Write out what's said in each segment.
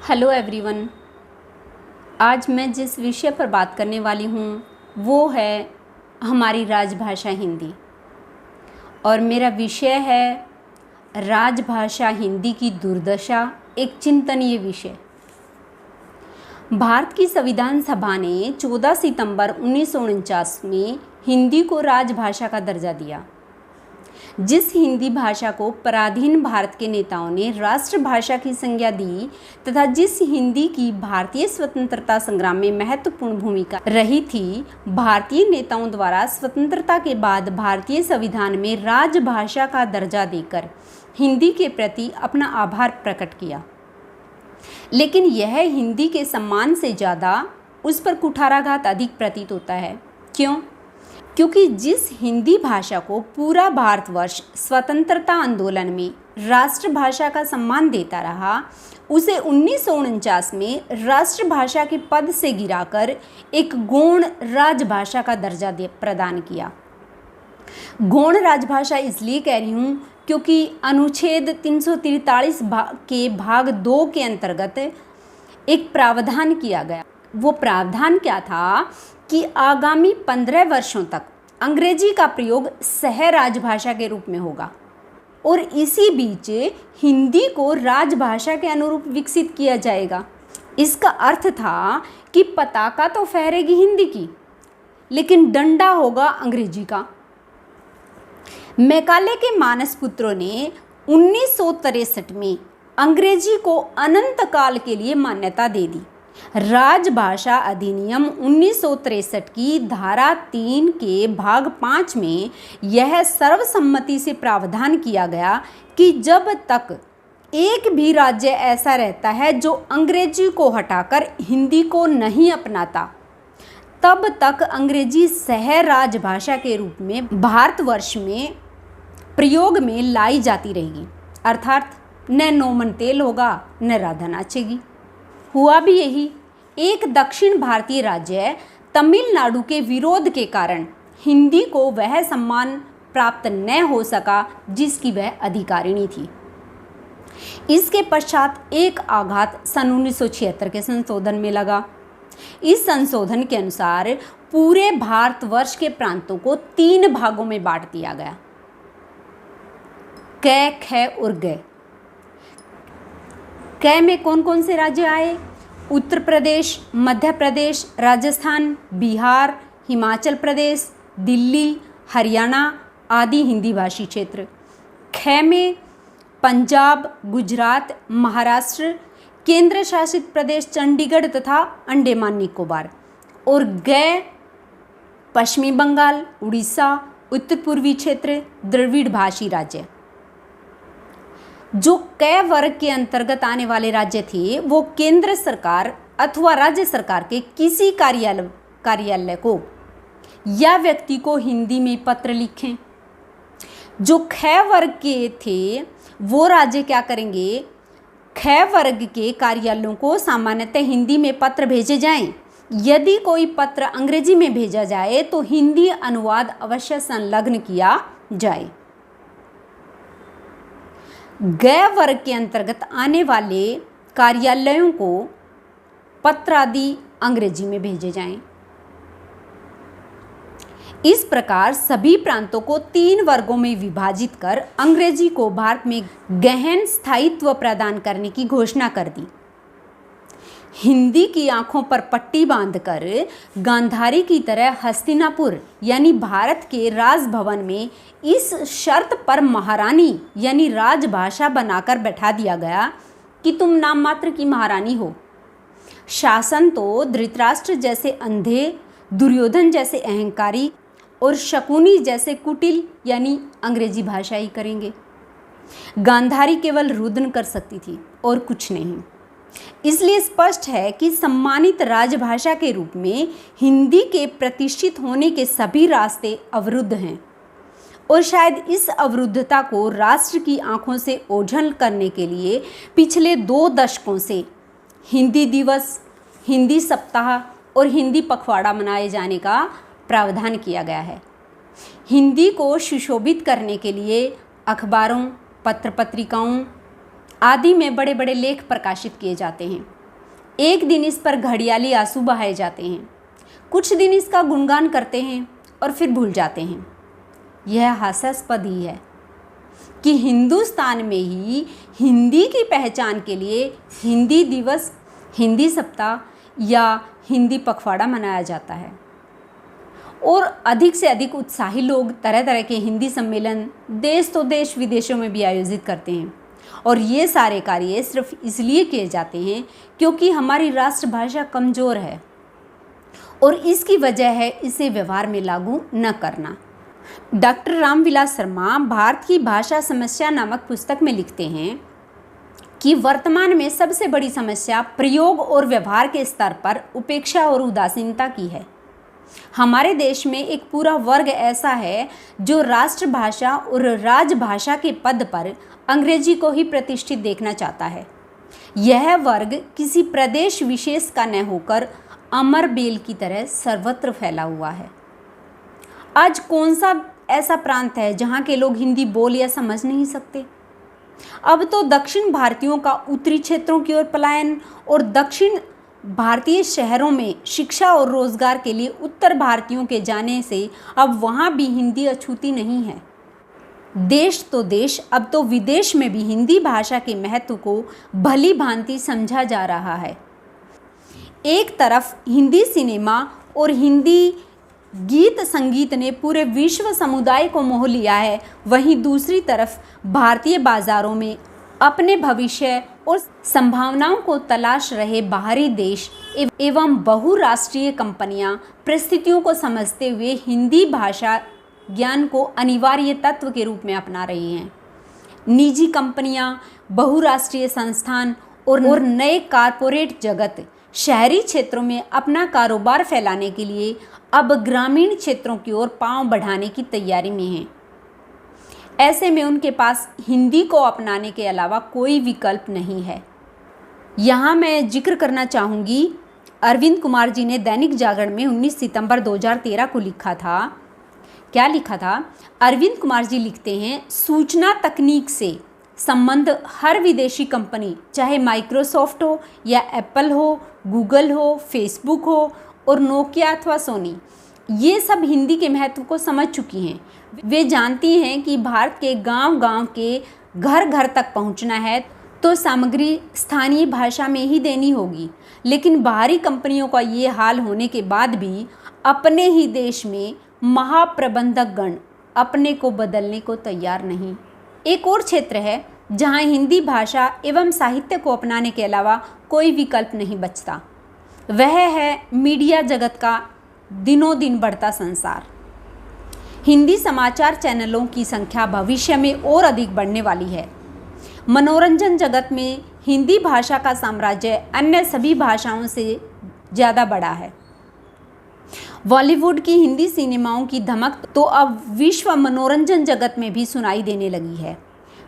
Hello everyone. आज मैं जिस विषय पर बात करने वाली हूँ वो है हमारी राजभाषा हिंदी। और मेरा विषय है राजभाषा हिंदी की दुर्दशा, एक चिंतनीय विषय। भारत की संविधान सभा ने 14 सितंबर 1949 में हिंदी को राजभाषा का दर्जा दिया। जिस हिंदी भाषा को पराधीन भारत के नेताओं ने राष्ट्रभाषा की संज्ञा दी तथा जिस हिंदी की भारतीय स्वतंत्रता संग्राम में महत्वपूर्ण भूमिका रही थी, भारतीय नेताओं द्वारा स्वतंत्रता के बाद भारतीय संविधान में राजभाषा का दर्जा देकर हिंदी के प्रति अपना आभार प्रकट किया। लेकिन यह हिंदी के सम्मान से ज़्यादा उस पर कुठाराघात अधिक प्रतीत होता है। क्यों? क्योंकि जिस हिंदी भाषा को पूरा भारतवर्ष स्वतंत्रता आंदोलन में राष्ट्रभाषा का सम्मान देता रहा, उसे 1949 में राष्ट्रभाषा के पद से गिराकर एक गौण राजभाषा का दर्जा प्रदान किया। गौण राजभाषा इसलिए कह रही हूँ क्योंकि अनुच्छेद 343 के भाग 2 के अंतर्गत एक प्रावधान किया गया। वो प्रावधान क्या था कि आगामी 15 वर्षों तक अंग्रेजी का प्रयोग सह राजभाषा के रूप में होगा और इसी बीच हिंदी को राजभाषा के अनुरूप विकसित किया जाएगा। इसका अर्थ था कि पताका तो फहरेगी हिंदी की, लेकिन डंडा होगा अंग्रेजी का। मैकाले के मानस पुत्रों ने 1963 में अंग्रेजी को अनंत काल के लिए मान्यता दे दी। राजभाषा अधिनियम 1963 की धारा 3 के भाग 5 में यह सर्वसम्मति से प्रावधान किया गया कि जब तक एक भी राज्य ऐसा रहता है जो अंग्रेजी को हटाकर हिंदी को नहीं अपनाता, तब तक अंग्रेजी सह राजभाषा के रूप में भारतवर्ष में प्रयोग में लाई जाती रहेगी। अर्थात न नोमन तेल होगा न राधा नाचेगी। हुआ भी यही। एक दक्षिण भारतीय राज्य तमिलनाडु के विरोध के कारण हिंदी को वह सम्मान प्राप्त न हो सका जिसकी वह अधिकारिणी थी। इसके पश्चात एक आघात सन 1976 के संशोधन में लगा। इस संशोधन के अनुसार पूरे भारतवर्ष के प्रांतों को 3 भागों में बांट दिया गया। कै, ख और ग। कै में कौन कौन से राज्य आए? उत्तर प्रदेश, मध्य प्रदेश, राजस्थान, बिहार, हिमाचल प्रदेश, दिल्ली, हरियाणा आदि हिंदी भाषी क्षेत्र। ख में पंजाब, गुजरात, महाराष्ट्र, केंद्र शासित प्रदेश चंडीगढ़ तथा अंडमान निकोबार। और ग पश्चिमी बंगाल, उड़ीसा, उत्तर पूर्वी क्षेत्र, द्रविड़ भाषी राज्य। जो कै वर्ग के अंतर्गत आने वाले राज्य थे वो केंद्र सरकार अथवा राज्य सरकार के किसी कार्यालय को या व्यक्ति को हिंदी में पत्र लिखें। जो ख वर्ग के थे वो राज्य क्या करेंगे? ख वर्ग के कार्यालयों को सामान्यतः हिंदी में पत्र भेजे जाएं। यदि कोई पत्र अंग्रेजी में भेजा जाए तो हिंदी अनुवाद अवश्य संलग्न किया जाए। ग वर्ग के अंतर्गत आने वाले कार्यालयों को पत्र आदि अंग्रेजी में भेजे जाएं। इस प्रकार सभी प्रांतों को 3 वर्गों में विभाजित कर अंग्रेजी को भारत में गहन स्थायित्व प्रदान करने की घोषणा कर दी। हिंदी की आंखों पर पट्टी बांधकर गांधारी की तरह हस्तिनापुर यानी भारत के राजभवन में इस शर्त पर महारानी यानी राजभाषा बनाकर बैठा दिया गया कि तुम नाम मात्र की महारानी हो। शासन तो धृतराष्ट्र जैसे अंधे, दुर्योधन जैसे अहंकारी और शकुनी जैसे कुटिल यानी अंग्रेजी भाषा ही करेंगे। गांधारी केवल रुदन कर सकती थी और कुछ नहीं। इसलिए स्पष्ट है कि सम्मानित राजभाषा के रूप में हिंदी के प्रतिष्ठित होने के सभी रास्ते अवरुद्ध हैं और शायद इस अवरुद्धता को राष्ट्र की आंखों से ओझल करने के लिए पिछले 2 दशकों से हिंदी दिवस, हिंदी सप्ताह और हिंदी पखवाड़ा मनाए जाने का प्रावधान किया गया है। हिंदी को सुशोभित करने के लिए अखबारों, पत्र पत्रिकाओं आदि में बड़े बड़े लेख प्रकाशित किए जाते हैं। एक दिन इस पर घड़ियाली आंसू बहाए जाते हैं, कुछ दिन इसका गुणगान करते हैं और फिर भूल जाते हैं। यह हास्यास्पद ही है कि हिंदुस्तान में ही हिंदी की पहचान के लिए हिंदी दिवस, हिंदी सप्ताह या हिंदी पखवाड़ा मनाया जाता है और अधिक से अधिक उत्साही लोग तरह तरह के हिंदी सम्मेलन देश तो देश विदेशों में भी आयोजित करते हैं। और ये सारे कार्य सिर्फ इसलिए किए जाते हैं क्योंकि हमारी राष्ट्रभाषा कमज़ोर है और इसकी वजह है इसे व्यवहार में लागू न करना। डॉक्टर रामविलास शर्मा भारत की भाषा समस्या नामक पुस्तक में लिखते हैं कि वर्तमान में सबसे बड़ी समस्या प्रयोग और व्यवहार के स्तर पर उपेक्षा और उदासीनता की है। हमारे देश में एक पूरा वर्ग ऐसा है जो राष्ट्रभाषा और राजभाषा के पद पर अंग्रेजी को ही प्रतिष्ठित देखना चाहता है। यह वर्ग किसी प्रदेश विशेष का न होकर अमर बेल की तरह सर्वत्र फैला हुआ है। आज कौन सा ऐसा प्रांत है जहाँ के लोग हिंदी बोल या समझ नहीं सकते? अब तो दक्षिण भारतीयों का उत्तरी क्षेत्रों की ओर पलायन और दक्षिण भारतीय शहरों में शिक्षा और रोजगार के लिए उत्तर भारतीयों के जाने से अब वहाँ भी हिंदी अछूती नहीं है। देश तो देश, अब तो विदेश में भी हिंदी भाषा के महत्व को भली भांति समझा जा रहा है। एक तरफ हिंदी सिनेमा और हिंदी गीत संगीत ने पूरे विश्व समुदाय को मोह लिया है, वहीं दूसरी तरफ भारतीय बाजारों में अपने भविष्य और संभावनाओं को तलाश रहे बाहरी देश एवं बहुराष्ट्रीय कंपनियां परिस्थितियों को समझते हुए हिंदी भाषा ज्ञान को अनिवार्य तत्व के रूप में अपना रही हैं। निजी कंपनियां, बहुराष्ट्रीय संस्थान और नए कारपोरेट जगत शहरी क्षेत्रों में अपना कारोबार फैलाने के लिए अब ग्रामीण क्षेत्रों की ओर पांव बढ़ाने की तैयारी में हैं। ऐसे में उनके पास हिंदी को अपनाने के अलावा कोई विकल्प नहीं है। यहाँ मैं जिक्र करना चाहूँगी, अरविंद कुमार जी ने दैनिक जागरण में 19 सितंबर 2013 को लिखा था। क्या लिखा था? अरविंद कुमार जी लिखते हैं, सूचना तकनीक से संबंध हर विदेशी कंपनी, चाहे माइक्रोसॉफ्ट हो या एप्पल हो, गूगल हो, फेसबुक हो और नोकिया अथवा सोनी, ये सब हिंदी के महत्व को समझ चुकी हैं। वे जानती हैं कि भारत के गांव-गांव के घर घर तक पहुंचना है तो सामग्री स्थानीय भाषा में ही देनी होगी। लेकिन बाहरी कंपनियों का ये हाल होने के बाद भी अपने ही देश में महाप्रबंधक गण अपने को बदलने को तैयार नहीं। एक और क्षेत्र है जहां हिंदी भाषा एवं साहित्य को अपनाने के अलावा कोई विकल्प नहीं बचता। वह है मीडिया जगत का दिनों दिन बढ़ता संसार। हिंदी समाचार चैनलों की संख्या भविष्य में और अधिक बढ़ने वाली है। मनोरंजन जगत में हिंदी भाषा का साम्राज्य अन्य सभी भाषाओं से ज़्यादा बड़ा है। बॉलीवुड की हिंदी सिनेमाओं की धमक तो अब विश्व मनोरंजन जगत में भी सुनाई देने लगी है।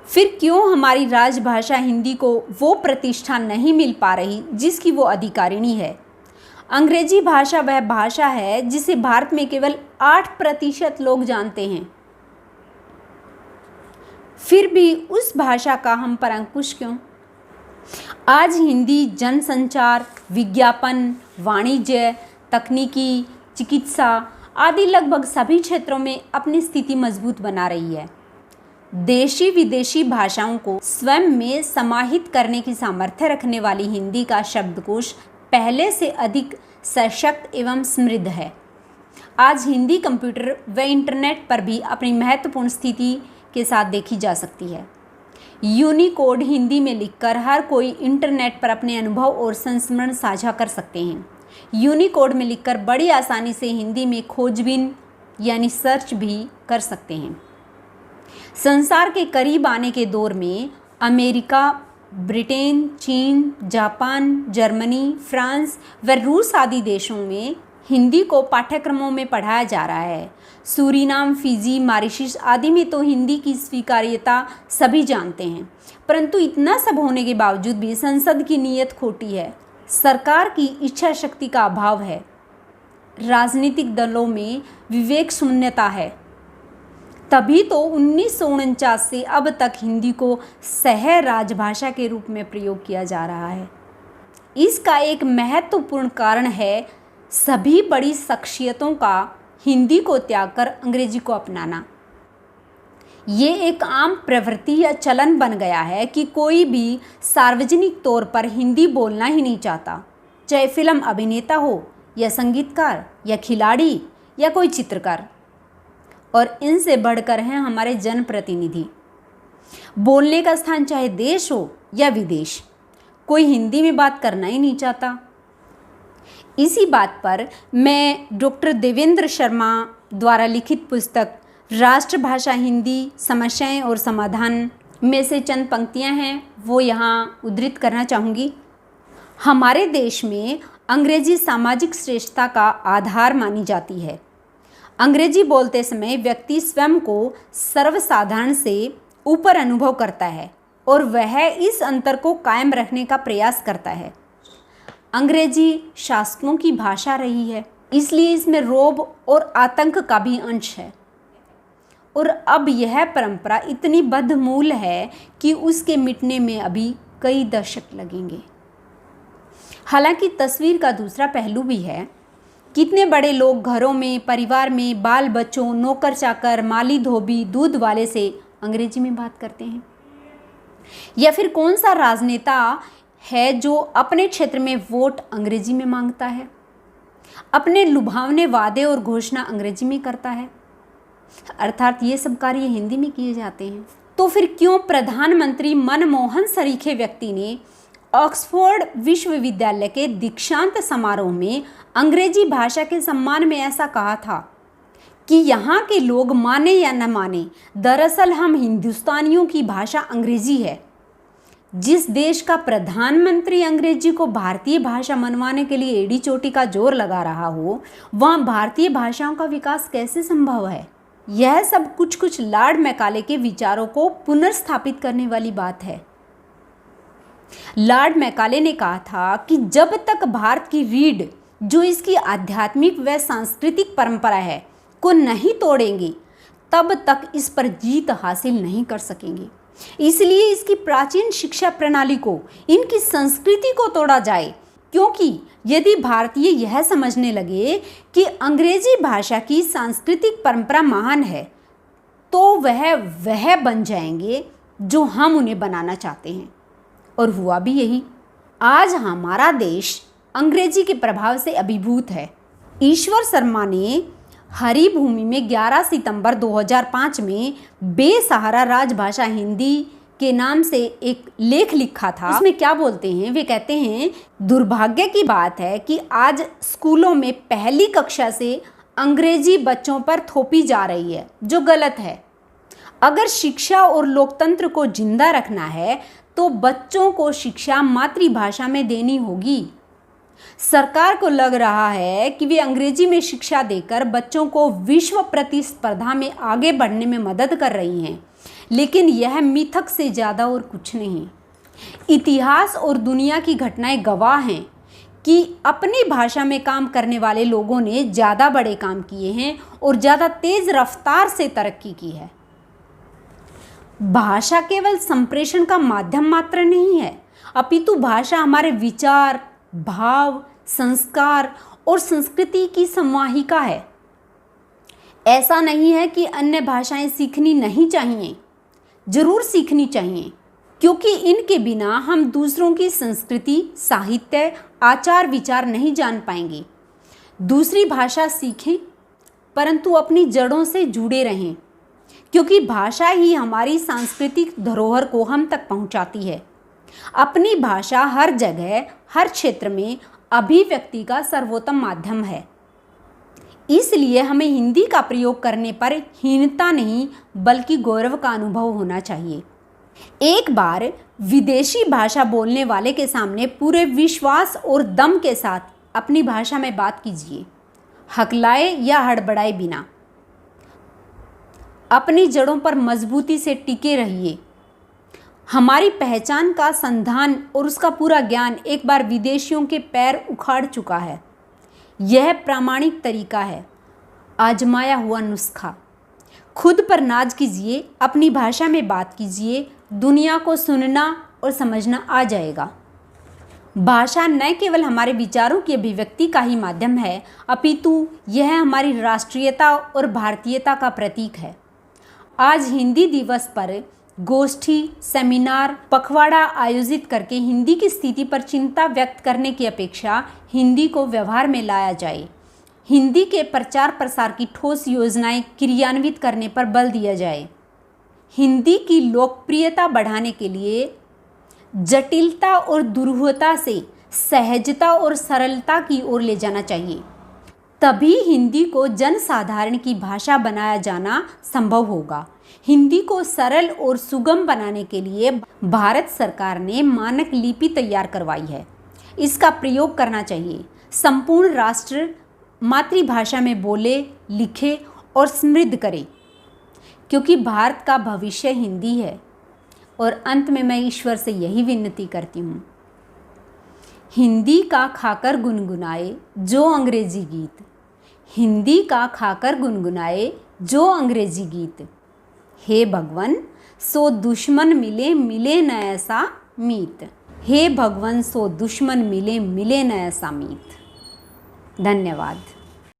फिर क्यों हमारी राजभाषा हिंदी को वो प्रतिष्ठा नहीं मिल पा रही जिसकी वो अधिकारिणी है? अंग्रेजी भाषा वह भाषा है जिसे भारत में केवल 8% लोग जानते हैं। फिर भी उस भाषा का हम पर अंकुश क्यों? आज हिंदी जनसंचार, विज्ञापन, वाणिज्य, तकनीकी, चिकित्सा आदि लगभग सभी क्षेत्रों में अपनी स्थिति मजबूत बना रही है। देशी विदेशी भाषाओं को स्वयं में समाहित करने की सामर्थ्य रखने वाली हिंदी का शब्दकोश पहले से अधिक सशक्त एवं समृद्ध है। आज हिंदी कंप्यूटर व इंटरनेट पर भी अपनी महत्वपूर्ण स्थिति के साथ देखी जा सकती है। यूनिकोड हिंदी में लिखकर हर कोई इंटरनेट पर अपने अनुभव और संस्मरण साझा कर सकते हैं। यूनिकोड में लिखकर बड़ी आसानी से हिंदी में खोजबीन यानी सर्च भी कर सकते हैं। संसार के करीब आने के दौर में अमेरिका, ब्रिटेन, चीन, जापान, जर्मनी, फ्रांस व रूस आदि देशों में हिंदी को पाठ्यक्रमों में पढ़ाया जा रहा है। सूरीनाम, फिजी, मॉरिशस आदि में तो हिंदी की स्वीकार्यता सभी जानते हैं, परंतु इतना सब होने के बावजूद भी संसद की नीयत खोटी है, सरकार की इच्छा शक्ति का अभाव है, राजनीतिक दलों में विवेक शून्यता है। तभी तो 1949 से अब तक हिंदी को सह राजभाषा के रूप में प्रयोग किया जा रहा है। इसका एक महत्वपूर्ण कारण है सभी बड़ी शख्सियतों का हिंदी को त्याग कर अंग्रेजी को अपनाना। ये एक आम प्रवृत्ति या चलन बन गया है कि कोई भी सार्वजनिक तौर पर हिंदी बोलना ही नहीं चाहता, चाहे फिल्म अभिनेता हो या संगीतकार या खिलाड़ी या कोई चित्रकार। और इनसे बढ़कर हैं हमारे जनप्रतिनिधि। बोलने का स्थान चाहे देश हो या विदेश, कोई हिंदी में बात करना ही नहीं चाहता। इसी बात पर मैं डॉक्टर देवेंद्र शर्मा द्वारा लिखित पुस्तक राष्ट्रभाषा हिंदी समस्याएं और समाधान में से चंद पंक्तियां हैं वो यहाँ उद्धृत करना चाहूँगी। हमारे देश में अंग्रेजी सामाजिक श्रेष्ठता का आधार मानी जाती है। अंग्रेजी बोलते समय व्यक्ति स्वयं को सर्वसाधारण से ऊपर अनुभव करता है और वह इस अंतर को कायम रखने का प्रयास करता है। अंग्रेजी शासकों की भाषा रही है, इसलिए इसमें रोब और आतंक का भी अंश है। और अब यह परंपरा इतनी बदमूल है कि उसके मिटने में अभी कई दशक लगेंगे। हालांकि तस्वीर का दूसरा पहलू भी है। कितने बड़े लोग घरों में, परिवार में, बाल बच्चों, नौकर चाकर, माली धोबी, दूध वाले से अंग्रेजी में बात करते हैं। या फिर कौन सा राजनेता है जो अपने क्षेत्र में वोट अंग्रेजी में मांगता है, अपने लुभावने वादे और घोषणा अंग्रेजी में करता है, अर्थात ये सब कार्य हिंदी में किए जाते हैं। तो फिर क्यों प्रधानमंत्री मनमोहन सरीखे व्यक्ति ने ऑक्सफोर्ड विश्वविद्यालय के दीक्षांत समारोह में अंग्रेजी भाषा के सम्मान में ऐसा कहा था कि यहाँ के लोग माने या न माने, दरअसल हम हिंदुस्तानियों की भाषा अंग्रेजी है। जिस देश का प्रधानमंत्री अंग्रेजी को भारतीय भाषा मनवाने के लिए एड़ी चोटी का जोर लगा रहा हो, वहाँ भारतीय भाषाओं का विकास कैसे संभव है? यह सब कुछ लॉर्ड मैकाले के विचारों को पुनर्स्थापित करने वाली बात है। लॉर्ड मैकाले ने कहा था कि जब तक भारत की रीढ़, जो इसकी आध्यात्मिक व सांस्कृतिक परंपरा है, को नहीं तोड़ेंगे, तब तक इस पर जीत हासिल नहीं कर सकेंगे। इसलिए इसकी प्राचीन शिक्षा प्रणाली को, इनकी संस्कृति को तोड़ा जाए, क्योंकि यदि भारतीय यह समझने लगे कि अंग्रेजी भाषा की सांस्कृतिक परंपरा महान है, तो वह बन जाएंगे जो हम उन्हें बनाना चाहते हैं। और हुआ भी यही। आज हमारा देश अंग्रेजी के प्रभाव से अभिभूत है। ईश्वर शर्मा ने हरी भूमि में 11 सितंबर 2005 में बेसहारा राजभाषा हिंदी के नाम से एक लेख लिखा था। उसमें क्या बोलते हैं? वे कहते हैं, दुर्भाग्य की बात है कि आज स्कूलों में पहली कक्षा से अंग्रेजी बच्चों पर थोपी जा रही है, जो गलत है। अगर शिक्षा और लोकतंत्र को जिंदा रखना है तो बच्चों को शिक्षा मातृभाषा में देनी होगी। सरकार को लग रहा है कि वे अंग्रेजी में शिक्षा देकर बच्चों को विश्व प्रतिस्पर्धा में आगे बढ़ने में मदद कर रही हैं, लेकिन यह मिथक से ज़्यादा और कुछ नहीं। इतिहास और दुनिया की घटनाएं गवाह हैं कि अपनी भाषा में काम करने वाले लोगों ने ज़्यादा बड़े काम किए हैं और ज़्यादा तेज़ रफ्तार से तरक्की की है। भाषा केवल संप्रेषण का माध्यम मात्र नहीं है, अपितु भाषा हमारे विचार, भाव, संस्कार और संस्कृति की संवाहिका है। ऐसा नहीं है कि अन्य भाषाएं सीखनी नहीं चाहिए, जरूर सीखनी चाहिए, क्योंकि इनके बिना हम दूसरों की संस्कृति, साहित्य, आचार विचार नहीं जान पाएंगे। दूसरी भाषा सीखें, परंतु अपनी जड़ों से जुड़े रहें, क्योंकि भाषा ही हमारी सांस्कृतिक धरोहर को हम तक पहुंचाती है। अपनी भाषा हर जगह, हर क्षेत्र में अभिव्यक्ति का सर्वोत्तम माध्यम है। इसलिए हमें हिंदी का प्रयोग करने पर हीनता नहीं बल्कि गौरव का अनुभव होना चाहिए। एक बार विदेशी भाषा बोलने वाले के सामने पूरे विश्वास और दम के साथ अपनी भाषा में बात कीजिए, हकलाए या हड़बड़ाए बिना। अपनी जड़ों पर मजबूती से टिके रहिए। हमारी पहचान का संधान और उसका पूरा ज्ञान एक बार विदेशियों के पैर उखाड़ चुका है। यह प्रामाणिक तरीका है, आजमाया हुआ नुस्खा। खुद पर नाज कीजिए, अपनी भाषा में बात कीजिए, दुनिया को सुनना और समझना आ जाएगा। भाषा न केवल हमारे विचारों की अभिव्यक्ति का ही माध्यम है, अपितु यह हमारी राष्ट्रीयता और भारतीयता का प्रतीक है। आज हिंदी दिवस पर गोष्ठी, सेमिनार, पखवाड़ा आयोजित करके हिंदी की स्थिति पर चिंता व्यक्त करने की अपेक्षा हिंदी को व्यवहार में लाया जाए। हिंदी के प्रचार प्रसार की ठोस योजनाएं क्रियान्वित करने पर बल दिया जाए। हिंदी की लोकप्रियता बढ़ाने के लिए जटिलता और दुरूहता से सहजता और सरलता की ओर ले जाना चाहिए। तभी हिंदी को जनसाधारण की भाषा बनाया जाना संभव होगा। हिंदी को सरल और सुगम बनाने के लिए भारत सरकार ने मानक लिपि तैयार करवाई है। इसका प्रयोग करना चाहिए। संपूर्ण राष्ट्र मातृभाषा में बोले, लिखे और समृद्ध करे, क्योंकि भारत का भविष्य हिंदी है। और अंत में मैं ईश्वर से यही विनती करती हूँ, हिंदी का खाकर गुनगुनाए जो अंग्रेजी गीत, हिंदी का खाकर गुनगुनाए जो अंग्रेजी गीत। हे भगवन सो दुश्मन मिले मिले न ऐसा मीत। हे भगवन सो दुश्मन मिले मिले न ऐसा मीत। धन्यवाद।